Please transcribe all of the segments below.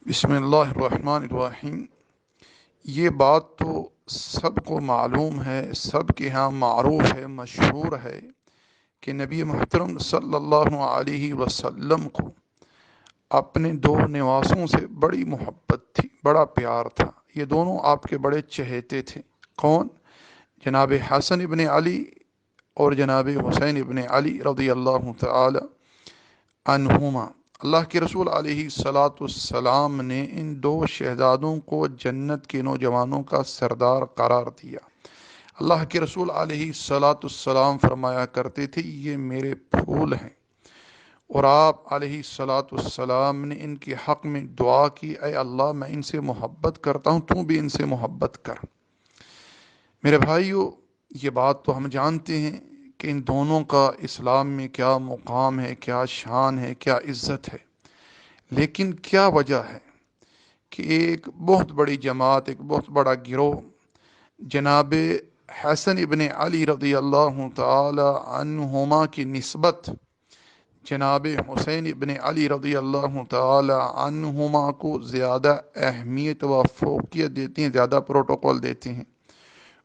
بسم اللہ الرحمن الرحیم۔ یہ بات تو سب کو معلوم ہے، سب کے ہاں معروف ہے، مشہور ہے کہ نبی محترم صلی اللہ علیہ وسلم کو اپنے دو نواسوں سے بڑی محبت تھی، بڑا پیار تھا۔ یہ دونوں آپ کے بڑے چہیتے تھے۔ کون؟ جناب حسن ابن علی اور جناب حسین ابن علی رضی اللہ تعالی عنہما۔ اللہ کے رسول علیہ الصلاۃ والسلام نے ان دو شہزادوں کو جنت کے نوجوانوں کا سردار قرار دیا۔ اللہ کے رسول علیہ الصلاۃ والسلام فرمایا کرتے تھے، یہ میرے پھول ہیں، اور آپ علیہ الصلاۃ والسلام نے ان کے حق میں دعا کی، اے اللہ میں ان سے محبت کرتا ہوں، تو بھی ان سے محبت کر۔ میرے بھائیو، یہ بات تو ہم جانتے ہیں کہ ان دونوں کا اسلام میں کیا مقام ہے، کیا شان ہے، کیا عزت ہے۔ لیکن کیا وجہ ہے کہ ایک بہت بڑی جماعت، ایک بہت بڑا گروہ جناب حسن ابن علی رضی اللہ تعالی عنہما کی نسبت جناب حسین ابن علی رضی اللہ تعالی عنہما کو زیادہ اہمیت و فوقیت دیتے ہیں، زیادہ پروٹوکول دیتے ہیں؟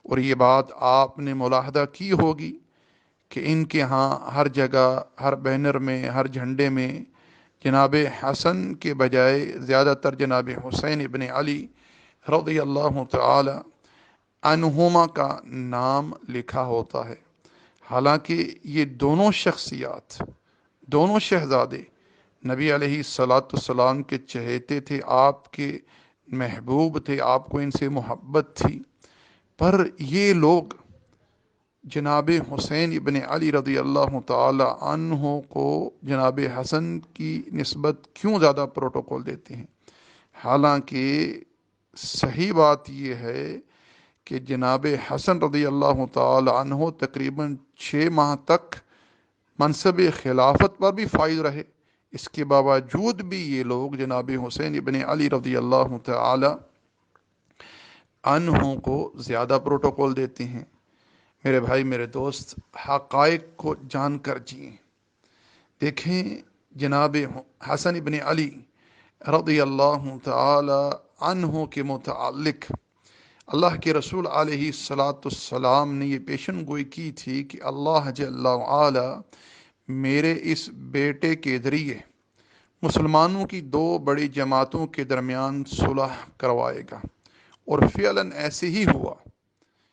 اور یہ بات آپ نے ملاحظہ کی ہوگی کہ ان کے ہاں ہر جگہ، ہر بینر میں، ہر جھنڈے میں جناب حسن کے بجائے زیادہ تر جناب حسین ابن علی رضی اللہ تعالی عنہما کا نام لکھا ہوتا ہے۔ حالانکہ یہ دونوں شخصیات، دونوں شہزادے نبی علیہ الصلاۃ والسلام کے چہیتے تھے، آپ کے محبوب تھے، آپ کو ان سے محبت تھی، پر یہ لوگ جناب حسین ابن علی رضی اللہ تعالی عنہ کو جناب حسن کی نسبت کیوں زیادہ پروٹوکول دیتے ہیں؟ حالانکہ صحیح بات یہ ہے کہ جناب حسن رضی اللہ تعالی عنہ تقریباً 6 ماہ تک منصب خلافت پر بھی فائز رہے، اس کے باوجود بھی یہ لوگ جناب حسین ابن علی رضی اللہ تعالی عنہ کو زیادہ پروٹوکول دیتے ہیں۔ میرے بھائی، میرے دوست، حقائق کو جان کر جئیں۔ دیکھیں، جناب حسن ابن علی رضی اللہ تعالی عنہ کے متعلق اللہ کے رسول علیہ الصلاۃ والسلام نے یہ پیشن گوئی کی تھی کہ اللہ جل وعلا میرے اس بیٹے کے ذریعے مسلمانوں کی دو بڑی جماعتوں کے درمیان صلح کروائے گا، اور فعلاً ایسے ہی ہوا،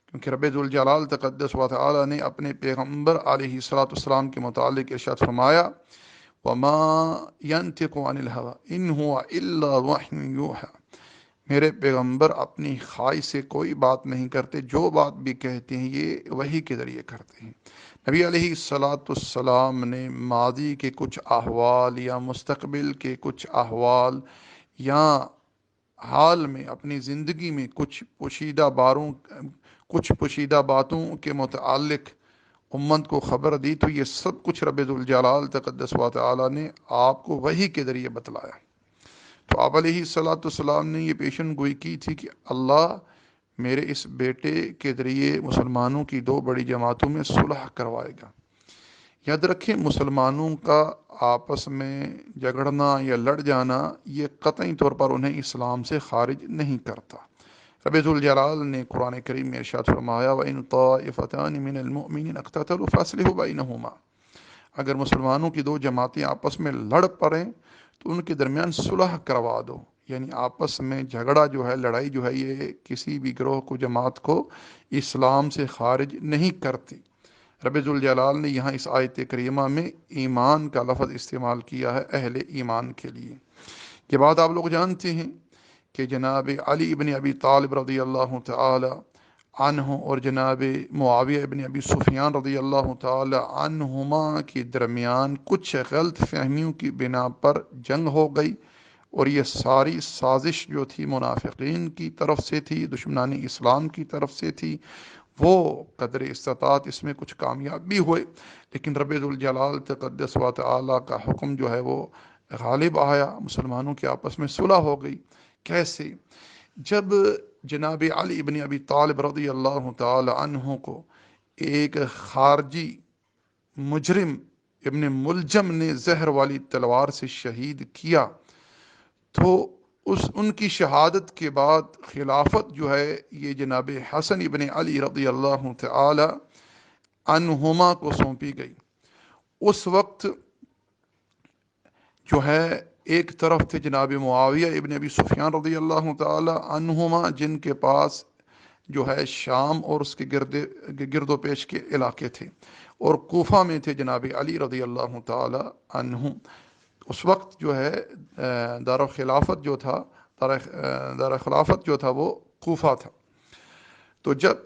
کیونکہ رب ذوالجلال تقدس و تعالی نے اپنے پیغمبر علیہ الصلاۃ والسلام کے متعلق ارشاد فرمایا، وما ينطق عن الهوى ان هو الا وحی یوحی، میرے پیغمبر اپنی خواہش سے کوئی بات نہیں کرتے، جو بات بھی کہتے ہیں یہ وحی کے ذریعے کرتے ہیں۔ نبی علیہ الصلاۃ والسلام نے ماضی کے کچھ احوال یا مستقبل کے کچھ احوال یا حال میں اپنی زندگی میں کچھ پوشیدہ باتوں کے متعلق امت کو خبر دی، تو یہ سب کچھ رب ذوالجلال تقدس و تعالی نے آپ کو وحی کے ذریعے بتلایا۔ تو آپ علیہ الصلاۃ والسلام نے یہ پیشن گوئی کی تھی کہ اللہ میرے اس بیٹے کے ذریعے مسلمانوں کی دو بڑی جماعتوں میں صلح کروائے گا۔ یاد رکھیں، مسلمانوں کا آپس میں جھگڑنا یا لڑ جانا یہ قطعی طور پر انہیں اسلام سے خارج نہیں کرتا۔ رب ذوالجلال نے قرآن کریم میں ارشاد فرمایا، وَإِن طَائِفَتَانِ مِنَ الْمُؤْمِنِينَ اقْتَتَلُوا فَأَصْلِحُوا بَيْنَهُمَا، اگر مسلمانوں کی دو جماعتیں آپس میں لڑ پڑیں تو ان کے درمیان صلح کروا دو۔ یعنی آپس میں جھگڑا جو ہے، لڑائی جو ہے، یہ کسی بھی گروہ کو، جماعت کو اسلام سے خارج نہیں کرتی۔ رب ذوالجلال نے یہاں اس آیت کریمہ میں ایمان کا لفظ استعمال کیا ہے، اہل ایمان کے لیے۔ یہ بات آپ لوگ جانتے ہیں کہ جناب علی ابن ابی طالب رضی اللہ تعالی عنہ اور جناب معاویہ ابن ابی سفیان رضی اللہ تعالی عنہما کے درمیان کچھ غلط فہمیوں کی بنا پر جنگ ہو گئی، اور یہ ساری سازش جو تھی منافقین کی طرف سے تھی، دشمنان اسلام کی طرف سے تھی۔ وہ قدر استطاعت اس میں کچھ کامیاب بھی ہوئے، لیکن رب ذوالجلال تقدس و تعالی کا حکم جو ہے وہ غالب آیا، مسلمانوں کے آپس میں صلح ہو گئی۔ کیسے؟ جب جناب علی ابن ابی طالب رضی اللہ تعالی عنہ کو ایک خارجی مجرم ابن ملجم نے زہر والی تلوار سے شہید کیا، تو ان کی شہادت کے بعد خلافت جو ہے یہ جناب حسن ابن علی رضی اللہ تعالی عنہما کو سونپی گئی۔ اس وقت جو ہے ایک طرف تھے جناب معاویہ ابن ابی سفیان رضی اللہ تعالی عنہما، جن کے پاس جو ہے شام اور اس کے گرد و پیش کے علاقے تھے، اور کوفہ میں تھے جناب علی رضی اللہ تعالی عنہ۔ اس وقت جو ہے دار خلافت جو تھا دار خلافت جو تھا وہ کوفہ تھا۔ تو جب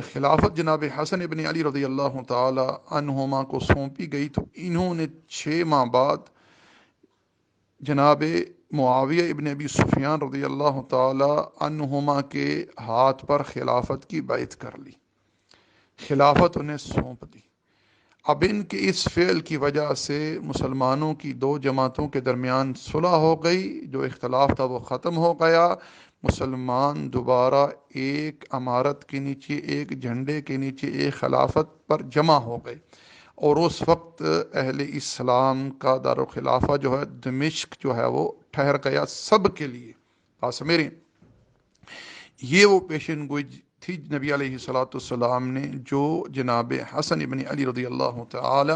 خلافت جناب حسن ابن علی رضی اللہ تعالی عنہما کو سونپی گئی تو انہوں نے 6 ماہ بعد جناب معاویہ ابن ابی سفیان رضی اللہ تعالی عنہما کے ہاتھ پر خلافت کی بیعت کر لی، خلافت انہیں سونپ دی۔ اب ان کے اس فعل کی وجہ سے مسلمانوں کی 2 جماعتوں کے درمیان صلح ہو گئی، جو اختلاف تھا وہ ختم ہو گیا۔ مسلمان دوبارہ ایک امارت کے نیچے، ایک جھنڈے کے نیچے، ایک خلافت پر جمع ہو گئے، اور اس وقت اہل اسلام کا دارالخلافہ جو ہے دمشق جو ہے وہ ٹھہر گیا سب کے لیے۔ پاس میرے یہ وہ پیشن گوئی تھی نبی علیہ السلام نے جو جناب حسن ابن علی رضی اللہ تعالی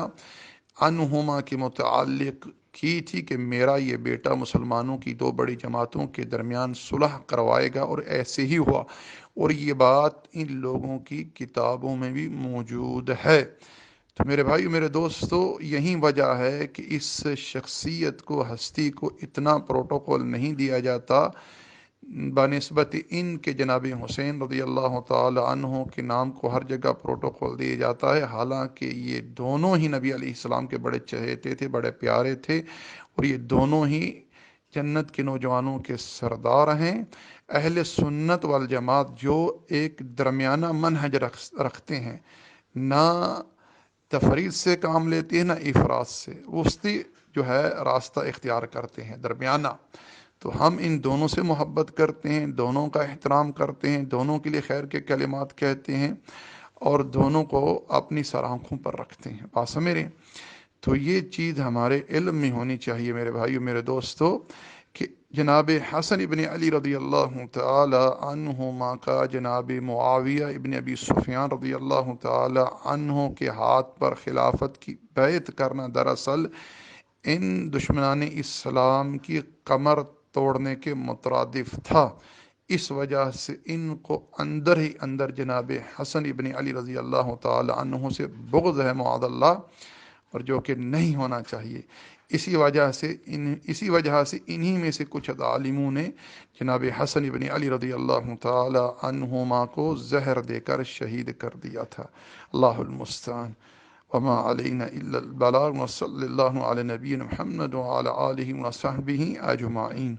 عنہما کے متعلق کی تھی کہ میرا یہ بیٹا مسلمانوں کی 2 بڑی جماعتوں کے درمیان صلح کروائے گا، اور ایسے ہی ہوا، اور یہ بات ان لوگوں کی کتابوں میں بھی موجود ہے۔ تو میرے بھائی میرے دوستو، یہی وجہ ہے کہ اس شخصیت کو، ہستی کو اتنا پروٹوکول نہیں دیا جاتا بنسبت ان کے جناب حسین رضی اللہ تعالی عنہ کے نام کو ہر جگہ پروٹوکول دیا جاتا ہے، حالانکہ یہ دونوں ہی نبی علیہ السلام کے بڑے چہیتے تھے، بڑے پیارے تھے، اور یہ دونوں ہی جنت کے نوجوانوں کے سردار ہیں۔ اہل سنت والجماعت جو ایک درمیانہ منہج رکھتے ہیں، نہ تفرید سے کام لیتے ہیں نہ افراد سے، وسطی جو ہے راستہ اختیار کرتے ہیں، درمیانہ۔ تو ہم ان دونوں سے محبت کرتے ہیں، دونوں کا احترام کرتے ہیں، دونوں کے لیے خیر کے کلمات کہتے ہیں، اور دونوں کو اپنی سر آنکھوں پر رکھتے ہیں۔ بات سمجھ۔ تو یہ چیز ہمارے علم میں ہونی چاہیے میرے بھائیو میرے دوستو، کہ جناب حسن ابن علی رضی اللہ تعالی عنہما کا جناب معاویہ ابن ابی سفیان رضی اللہ تعالی عنہ کے ہاتھ پر خلافت کی بیعت کرنا دراصل ان دشمنان اسلام کی کمر توڑنے کے مترادف تھا۔ اس وجہ سے ان کو اندر ہی اندر جناب حسن ابن علی رضی اللہ تعالی عنہ سے بغض ہے معاذ اللہ، اور جو کہ نہیں ہونا چاہیے۔ اسی وجہ سے انہی میں سے کچھ عالموں نے جناب حسن ابن علی رضی اللہ تعالی عنہما کو زہر دے کر شہید کر دیا تھا۔ اللہ المستعان، وما علینا الا البلاغ، وصلی اللہ علی نبینا محمد وعلی آلہ وصحبہ اجمعین۔